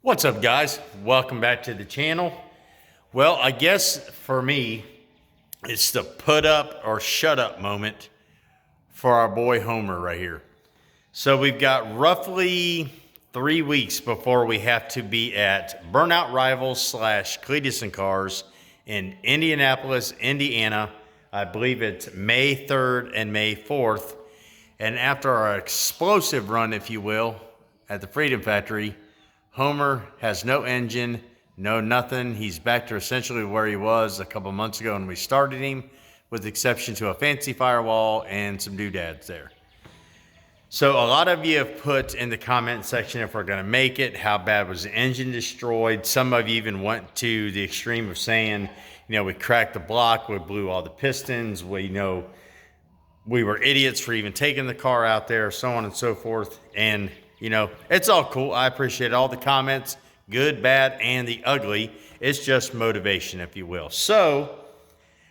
What's up, guys? Welcome back to the channel. Well, I guess for me, it's the put up or shut up moment for our boy Homer right here. So we've got roughly 3 weeks before we have to be at Burnout Rivals / Cleetus and Cars in Indianapolis, Indiana. I believe it's May 3rd and May 4th. And after our explosive run, if you will, at the Freedom Factory, Homer has no engine, no nothing. He's back to essentially where he was a couple months ago when we started him, with the exception to a fancy firewall and some doodads there. So a lot of you have put in the comment section if we're going to make it, how bad was the engine destroyed. Some of you even went to the extreme of saying, we cracked the block, we blew all the pistons, we were idiots for even taking the car out there, so on and so forth. And it's all cool. I appreciate all the comments, good, bad, and the ugly. It's just motivation, if you will. So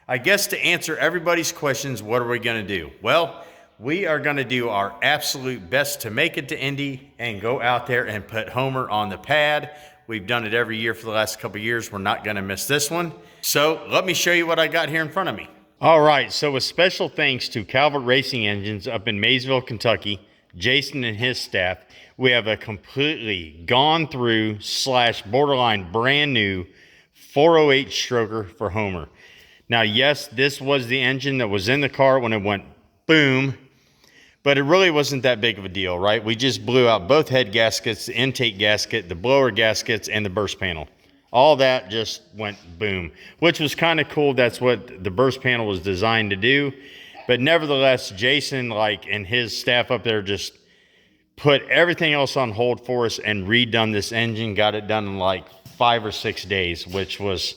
I guess to answer everybody's questions, what are we going to do? Well, we are going to do our absolute best to make it to Indy and go out there and put Homer on the pad. We've done it every year for the last couple of years. We're not going to miss this one. So let me show you what I got here in front of me. All right, so with special thanks to Calvert Racing Engines up in Maysville, Kentucky, Jason and his staff, we have a completely gone through / borderline brand new 408 stroker for Homer. Now, yes, this was the engine that was in the car when it went boom, but it really wasn't that big of a deal, right? We just blew out both head gaskets, the intake gasket, the blower gaskets, and the burst panel. All that just went boom, which was kind of cool. That's what the burst panel was designed to do. But nevertheless, Jason, and his staff up there just put everything else on hold for us and redone this engine. Got it done in 5 or 6 days, which was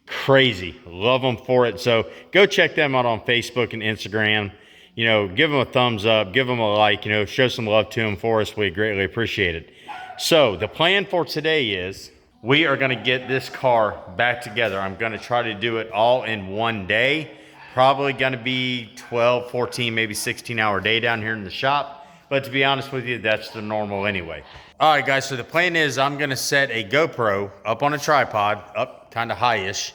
crazy. Love them for it. So go check them out on Facebook and Instagram. Give them a thumbs up, give them a like, show some love to them for us. We greatly appreciate it. So the plan for today is we are going to get this car back together. I'm going to try to do it all in one day. Probably going to be 12, 14, maybe 16-hour day down here in the shop. But to be honest with you, that's the normal anyway. All right, guys, so the plan is I'm going to set a GoPro up on a tripod, up kind of high-ish,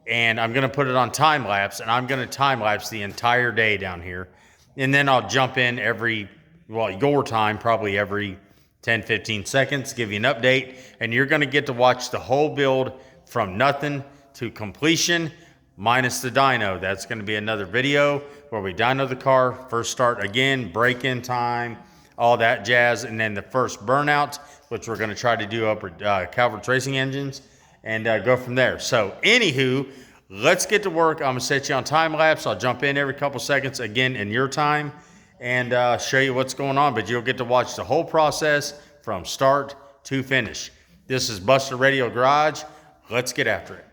and I'm going to put it on time-lapse, and I'm going to time-lapse the entire day down here. And then I'll jump in your time, probably every 10, 15 seconds, give you an update, and you're going to get to watch the whole build from nothing to completion, minus the dyno. That's going to be another video where we dyno the car, first start again, break-in time, all that jazz, and then the first burnout, which we're going to try to do up at Calvert Racing Engines, and go from there. So, anywho, let's get to work. I'm going to set you on time-lapse. I'll jump in every couple seconds, again, in your time, and show you what's going on, but you'll get to watch the whole process from start to finish. This is Buster Radio Garage. Let's get after it.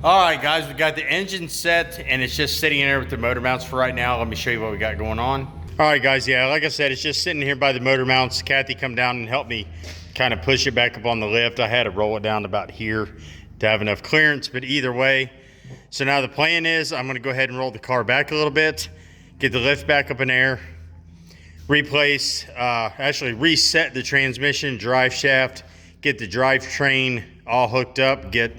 All right, guys, we got the engine set and it's just sitting in there with the motor mounts for right now. Let me show you what we got going on. All right, guys, yeah, like I said, it's just sitting here by the motor mounts. Kathy come down and helped me kind of push it back up on the lift. I had to roll it down about here to have enough clearance, but either way. So now the plan is I'm gonna go ahead and roll the car back a little bit, get the lift back up in air, actually reset the transmission, drive shaft, get the drivetrain all hooked up, get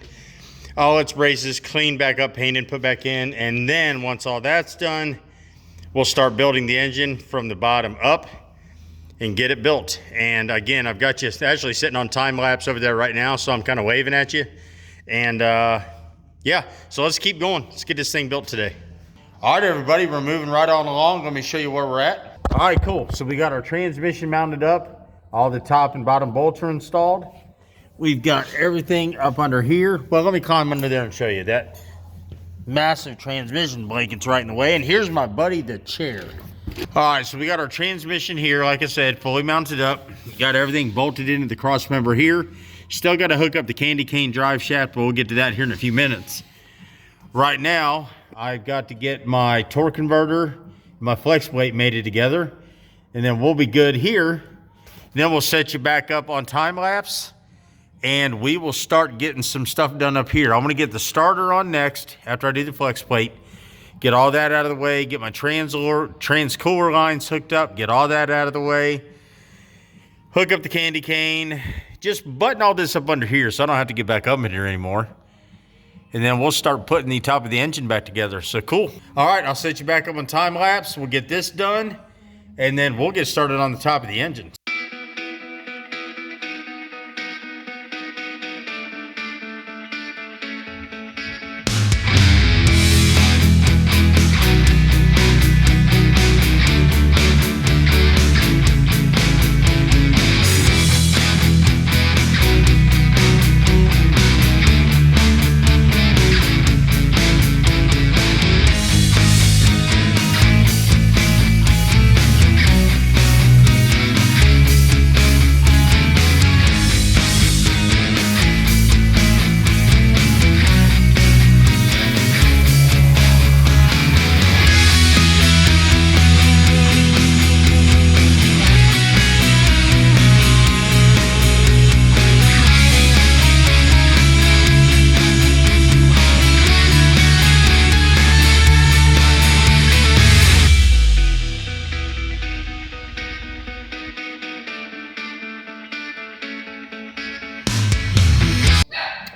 all its braces cleaned back up, painted, put back in, and then once all that's done, we'll start building the engine from the bottom up and get it built. And again, I've got you actually sitting on time lapse over there right now, so I'm kind of waving at you. And yeah, so let's keep going. Let's get this thing built today. All right, everybody, we're moving right on along. Let me show you where we're at. All right, cool. So we got our transmission mounted up. All the top and bottom bolts are installed. We've got everything up under here. Well, let me climb under there and show you that. Massive transmission blanket's right in the way. And here's my buddy, the chair. All right, so we got our transmission here, like I said, fully mounted up. Got everything bolted into the cross member here. Still got to hook up the candy cane drive shaft, but we'll get to that here in a few minutes. Right now, I've got to get my torque converter, my flex plate mated together, and then we'll be good here. Then we'll set you back up on time lapse, and we will start getting some stuff done up here. I'm gonna get the starter on next after I do the flex plate. Get all that out of the way, get my trans-cooler lines hooked up, get all that out of the way, hook up the candy cane, just button all this up under here so I don't have to get back up in here anymore. And then we'll start putting the top of the engine back together. So cool. All right, I'll set you back up on time lapse. We'll get this done, and then we'll get started on the top of the engine.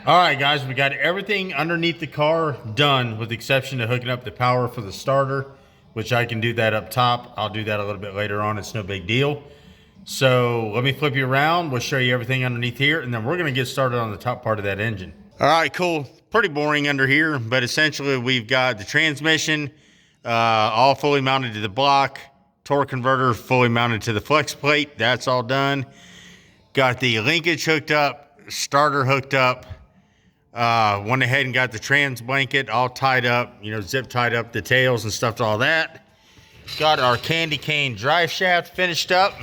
All right, guys, we got everything underneath the car done with the exception of hooking up the power for the starter, which I can do that up top. I'll do that a little bit later on. It's no big deal. So let me flip you around. We'll show you everything underneath here, and then we're going to get started on the top part of that engine. All right, cool. Pretty boring under here, but essentially we've got the transmission all fully mounted to the block, torque converter fully mounted to the flex plate. That's all done. Got the linkage hooked up, starter hooked up. Went ahead and got the trans blanket all tied up, you know, zip tied up the tails and stuff, all that. Got our candy cane drive shaft finished up.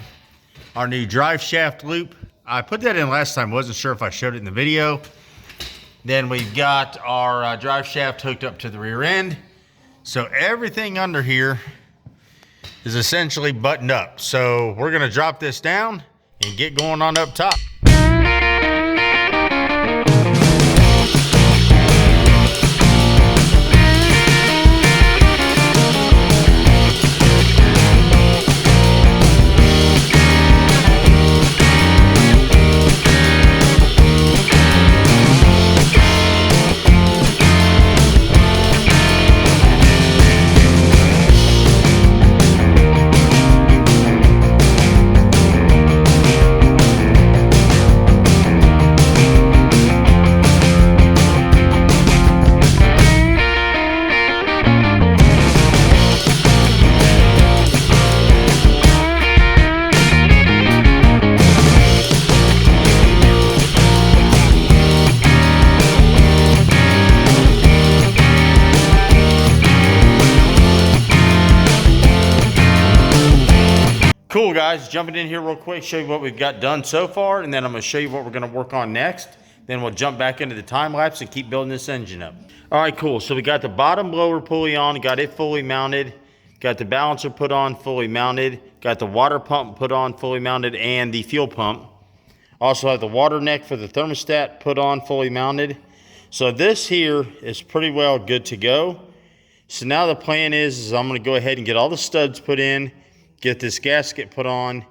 Our new drive shaft loop. I put that in last time. Wasn't sure if I showed it in the video. Then we've got our drive shaft hooked up to the rear end. So everything under here is essentially buttoned up. So we're going to drop this down and get going on up top. Cool, guys, jumping in here real quick, show you what we've got done so far, and then I'm going to show you what we're going to work on next. Then we'll jump back into the time lapse and keep building this engine up. All right, cool. So we got the bottom blower pulley on, got it fully mounted, got the balancer put on, fully mounted, got the water pump put on, fully mounted, and the fuel pump. Also have the water neck for the thermostat put on, fully mounted. So this here is pretty well good to go. So now the plan is I'm going to go ahead and get all the studs put in, get this gasket put on,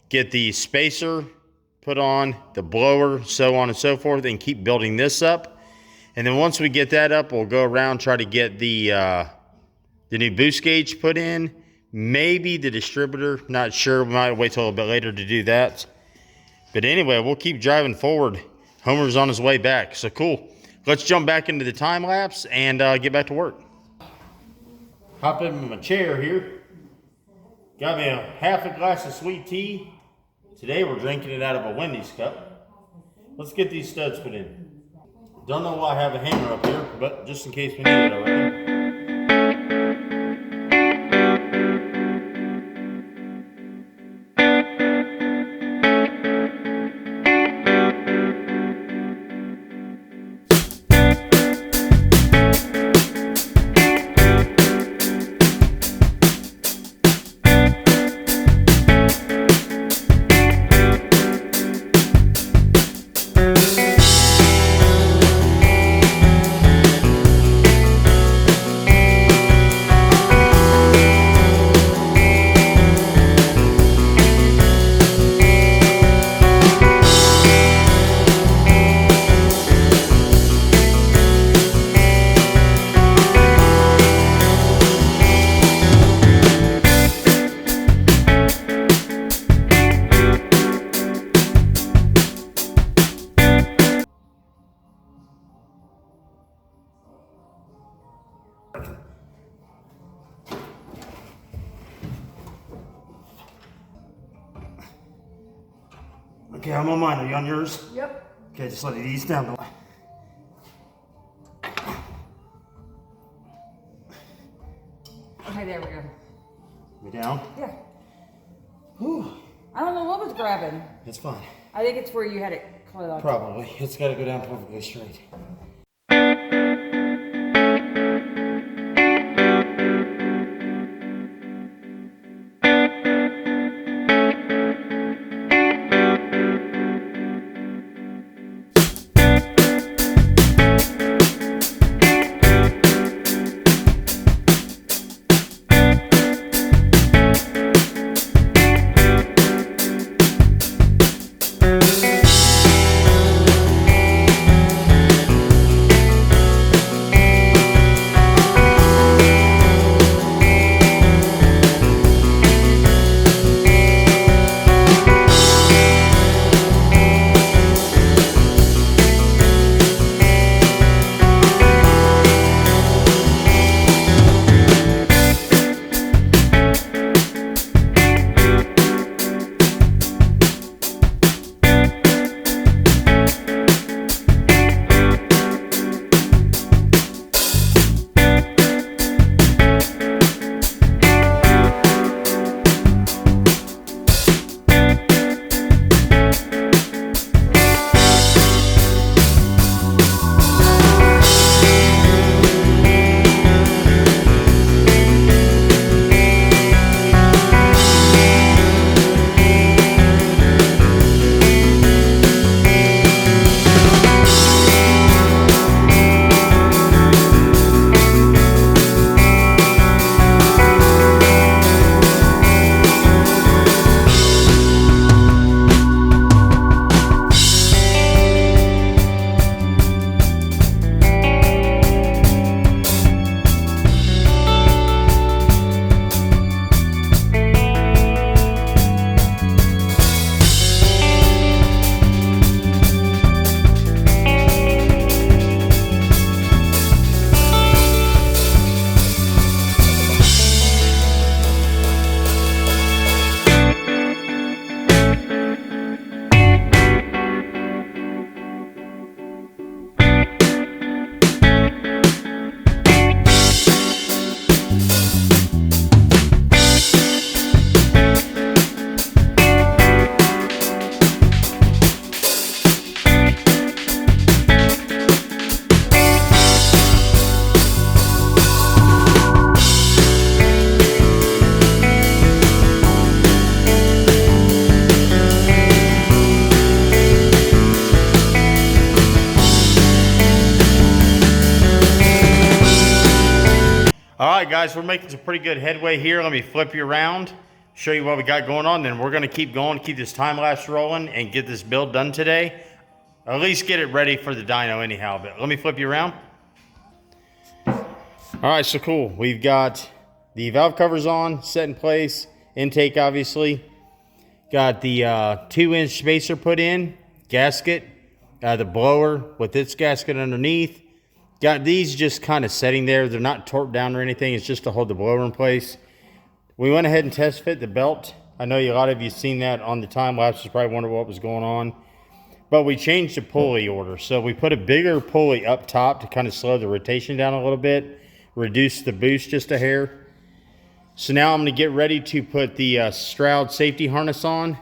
get the spacer put on, the blower, so on and so forth, and keep building this up. And then once we get that up, we'll go around, try to get the new boost gauge put in, maybe the distributor, not sure. We might wait till a little bit later to do that. But anyway, we'll keep driving forward. Homer's on his way back, so cool. Let's jump back into the time lapse and get back to work. hop in my chair here. Got me a half a glass of sweet tea. Today we're drinking it out of a Wendy's cup. Let's get these studs put in. Don't know why I have a hammer up here, but just in case we need it, I reckon. Okay, I'm on mine. Are you on yours? Yep. Okay, just let it ease down. Okay, there we go. We down? Yeah. Whew. I don't know what was grabbing. It's fine. I think it's where you had it closed. Probably. It's got to go down perfectly straight. All right, guys, we're making some pretty good headway here. Let me flip you around, show you what we got going on. Then we're going to keep going, keep this time lapse rolling, and get this build done today. Or at least get it ready for the dyno anyhow. But let me flip you around. All right, so cool. We've got the valve covers on, set in place, intake obviously. Got the 2-inch spacer put in, gasket, the blower with its gasket underneath. Got these just kind of sitting there. They're not torqued down or anything. It's just to hold the blower in place. We went ahead and test fit the belt. I know a lot of you seen that on the time lapse. You probably wonder what was going on. But we changed the pulley order. So we put a bigger pulley up top to kind of slow the rotation down a little bit. Reduce the boost just a hair. So now I'm going to get ready to put the Stroud safety harness on.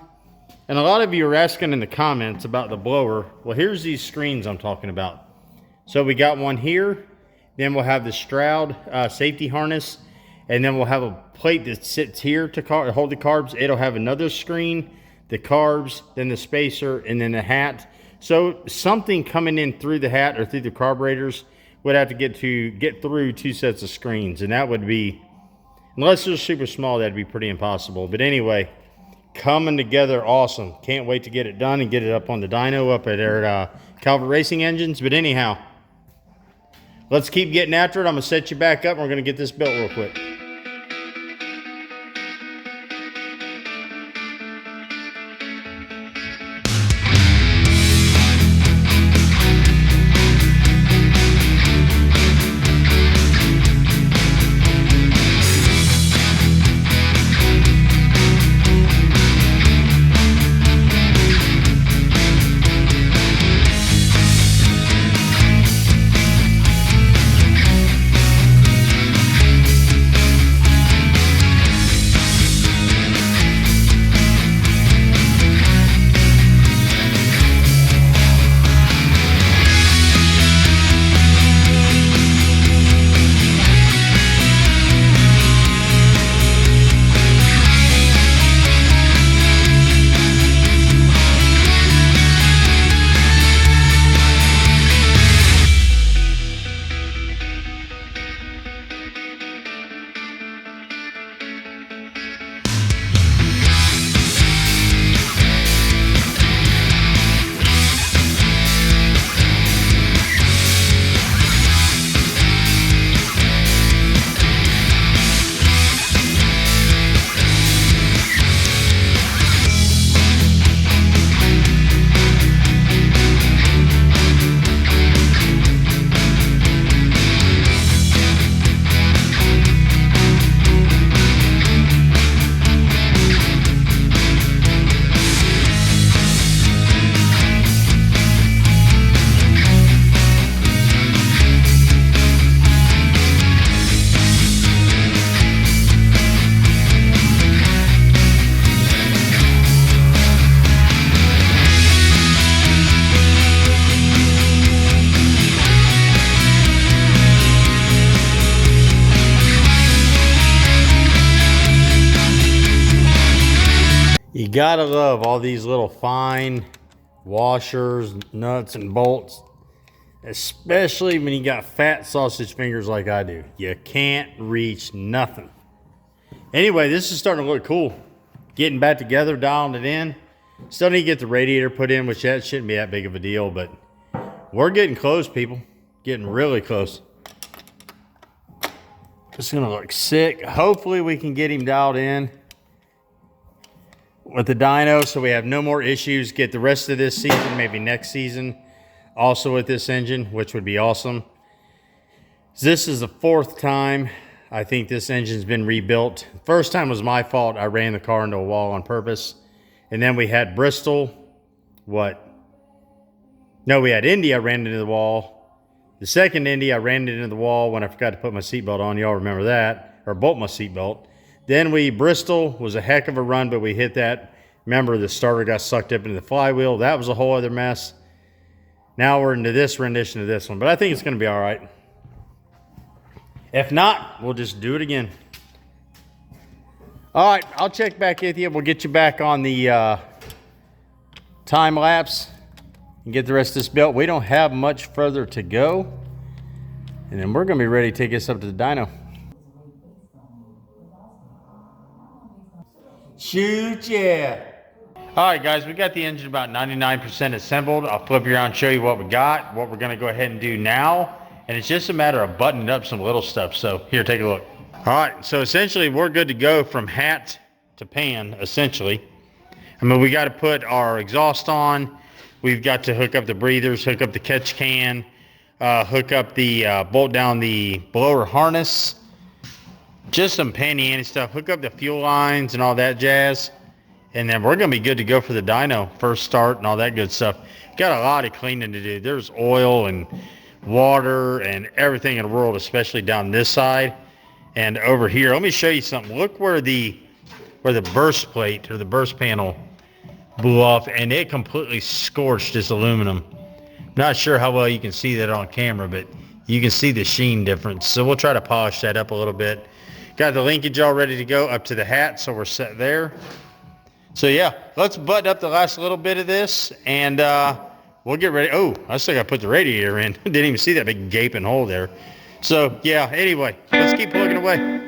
And a lot of you are asking in the comments about the blower. Well, here's these screens I'm talking about. So we got one here. Then we'll have the Stroud safety harness. And then we'll have a plate that sits here to hold the carbs. It'll have another screen, the carbs, then the spacer, and then the hat. So something coming in through the hat or through the carburetors would have to get through 2 sets of screens. And that would be, unless they're super small, that'd be pretty impossible. But anyway, coming together awesome. Can't wait to get it done and get it up on the dyno up at our Calvert Racing Engines. But anyhow, let's keep getting after it. I'm going to set you back up and we're going to get this built real quick. You gotta love all these little fine washers, nuts, and bolts, especially when you got fat sausage fingers like I do. You can't reach nothing. Anyway, this is starting to look cool. Getting back together, dialing it in. Still need to get the radiator put in, which that shouldn't be that big of a deal, but we're getting close, people. Getting really close. It's gonna look sick. Hopefully we can get him dialed in with the dyno so we have no more issues. Get the rest of this season, maybe next season, also with this engine, which would be awesome. This is the 4th time I think this engine's been rebuilt. First time was my fault. I ran the car into a wall on purpose. And then we had Bristol. No, we had Indy. I ran into the wall. The second Indy, I ran into the wall when I forgot to put my seatbelt on. Y'all remember that. Or bolt my seatbelt. Then Bristol was a heck of a run, but we hit that. Remember, the starter got sucked up into the flywheel. That was a whole other mess. Now we're into this rendition of this one. But I think it's going to be all right. If not, we'll just do it again. All right, I'll check back with you. We'll get you back on the time lapse and get the rest of this built. We don't have much further to go. And then we're going to be ready to take this up to the dyno. Shoot, yeah. All right, guys, we got the engine about 99% assembled. I'll flip you around and show you what we got, what we're going to go ahead and do now. And it's just a matter of buttoning up some little stuff. So here, take a look. All right, so essentially we're good to go from hat to pan, essentially. I mean, we got to put our exhaust on. We've got to hook up the breathers, hook up the catch can. hook up the, bolt down the blower harness. Just some handy stuff. Hook up the fuel lines and all that jazz. And then we're going to be good to go for the dyno. First start and all that good stuff. Got a lot of cleaning to do. There's oil and water and everything in the world, especially down this side. And over here, let me show you something. Look where the burst plate or the burst panel blew off, and it completely scorched this aluminum. Not sure how well you can see that on camera, but you can see the sheen difference. So we'll try to polish that up a little bit. Got the linkage all ready to go up to the hat, so we're set there. So yeah, let's button up the last little bit of this, and we'll get ready. Oh, I still got to put the radiator in. Didn't even see that big gaping hole there. So yeah, anyway, let's keep plugging away.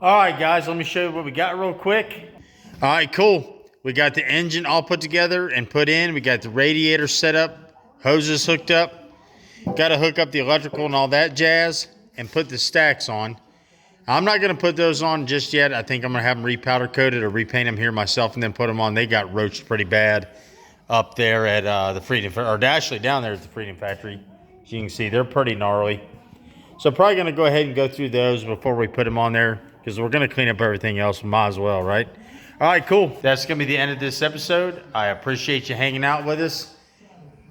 All right, guys, let me show you what we got real quick. All right, cool. We got the engine all put together and put in. We got the radiator set up, hoses hooked up. Got to hook up the electrical and all that jazz and put the stacks on. I'm not going to put those on just yet. I think I'm going to have them repowder coated or repaint them here myself and then put them on. They got roached pretty bad up there at the Freedom, or actually down there at the Freedom Factory. As you can see, they're pretty gnarly. So probably going to go ahead and go through those before we put them on there, because we're going to clean up everything else. Might as well, right? All right, cool. That's going to be the end of this episode. I appreciate you hanging out with us.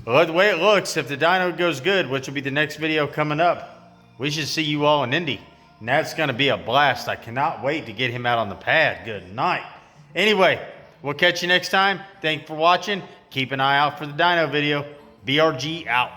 Well, the way it looks, if the dyno goes good, which will be the next video coming up, we should see you all in Indy. And that's going to be a blast. I cannot wait to get him out on the pad. Good night. Anyway, we'll catch you next time. Thanks for watching. Keep an eye out for the dyno video. BRG out.